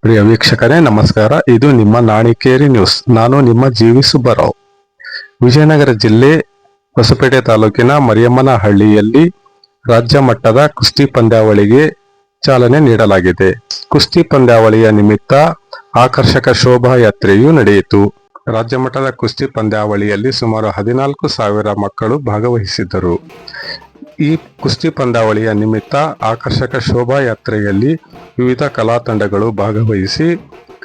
ಪ್ರಿಯ ವೀಕ್ಷಕರೇ ನಮಸ್ಕಾರ. ಇದು ನಿಮ್ಮ ನಾಣಿಕೇರಿ ನ್ಯೂಸ್. ನಾನು ನಿಮ್ಮ ಜೀವಿ ಸುಬ್ಬರಾವ್. ವಿಜಯನಗರ ಜಿಲ್ಲೆ ಹೊಸಪೇಟೆ ತಾಲೂಕಿನ ಮರಿಯಮ್ಮನಹಳ್ಳಿಯಲ್ಲಿ ರಾಜ್ಯ ಮಟ್ಟದ ಕುಸ್ತಿ ಪಂದ್ಯಾವಳಿಗೆ ಚಾಲನೆ ನೀಡಲಾಗಿದೆ. ಕುಸ್ತಿ ಪಂದ್ಯಾವಳಿಯ ನಿಮಿತ್ತ ಆಕರ್ಷಕ ಶೋಭಾಯಾತ್ರೆಯು ನಡೆಯಿತು. ರಾಜ್ಯ ಮಟ್ಟದ ಕುಸ್ತಿ ಪಂದ್ಯಾವಳಿಯಲ್ಲಿ ಸುಮಾರು 14,000 ಮಕ್ಕಳು ಭಾಗವಹಿಸಿದ್ದರು. ಈ ಕುಸ್ತಿ ಪಂದ್ಯಾವಳಿಯ ನಿಮಿತ್ತ ಆಕರ್ಷಕ ಶೋಭಾಯಾತ್ರೆಯಲ್ಲಿ ವಿವಿಧ ಕಲಾ ತಂಡಗಳು ಭಾಗವಹಿಸಿ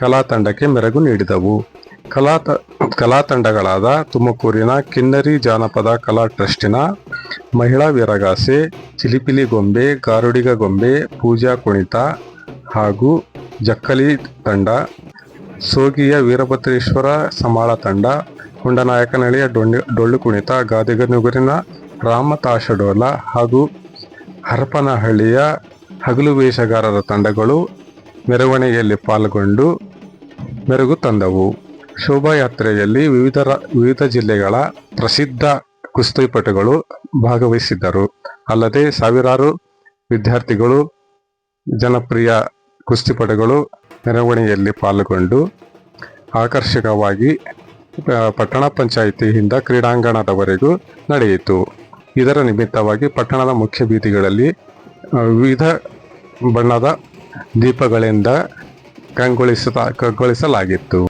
ಕಲಾ ತಂಡಕ್ಕೆ ಮೆರುಗು ನೀಡಿದವು. ಕಲಾ ತಂಡಗಳಾದ ತುಮಕೂರಿನ ಕಿನ್ನರಿ ಜಾನಪದ ಕಲಾ ಟ್ರಸ್ಟಿನ ಮಹಿಳಾ ವೀರಗಾಸೆ, ಚಿಲಿಪಿಲಿ ಗೊಂಬೆ, ಗಾರುಡಿಗ ಗೊಂಬೆ, ಪೂಜಾ ಕುಣಿತ ಹಾಗೂ ಜಕ್ಕಲಿ ತಂಡ, ಸೋಗಿಯ ವೀರಭದ್ರೇಶ್ವರ ಸಮಾಳ ತಂಡ, ಹುಂಡನಾಯಕನಹಳ್ಳಿಯ ಡೊಳ್ಳು ಕುಣಿತ, ಗಾದಿಗನೂರಿನ ರಾಮತಾಶಡೋಲ ಹಾಗೂ ಹರಪನಹಳ್ಳಿಯ ಹಗಲು ವೇಷಗಾರರ ತಂಡಗಳು ಮೆರವಣಿಗೆಯಲ್ಲಿ ಪಾಲ್ಗೊಂಡು ಮೆರುಗು ತಂದವು. ಶೋಭಾಯಾತ್ರೆಯಲ್ಲಿ ವಿವಿಧ ಜಿಲ್ಲೆಗಳ ಪ್ರಸಿದ್ಧ ಕುಸ್ತಿಪಟುಗಳು ಭಾಗವಹಿಸಿದ್ದರು. ಅಲ್ಲದೆ ಸಾವಿರಾರು ವಿದ್ಯಾರ್ಥಿಗಳು, ಜನಪ್ರಿಯ ಕುಸ್ತಿಪಟುಗಳು ಮೆರವಣಿಗೆಯಲ್ಲಿ ಪಾಲ್ಗೊಂಡು ಆಕರ್ಷಕವಾಗಿ ಪಟ್ಟಣ ಪಂಚಾಯಿತಿಯಿಂದ ಕ್ರೀಡಾಂಗಣದವರೆಗೂ ನಡೆಯಿತು. ಇದರ ನಿಮಿತ್ತವಾಗಿ ಪಟ್ಟಣದ ಮುಖ್ಯ ಬೀದಿಗಳಲ್ಲಿ ವಿವಿಧ ಬಣ್ಣದ ದೀಪಗಳಿಂದ ಕಂಗೊಳಿಸಲಾಗಿತ್ತು.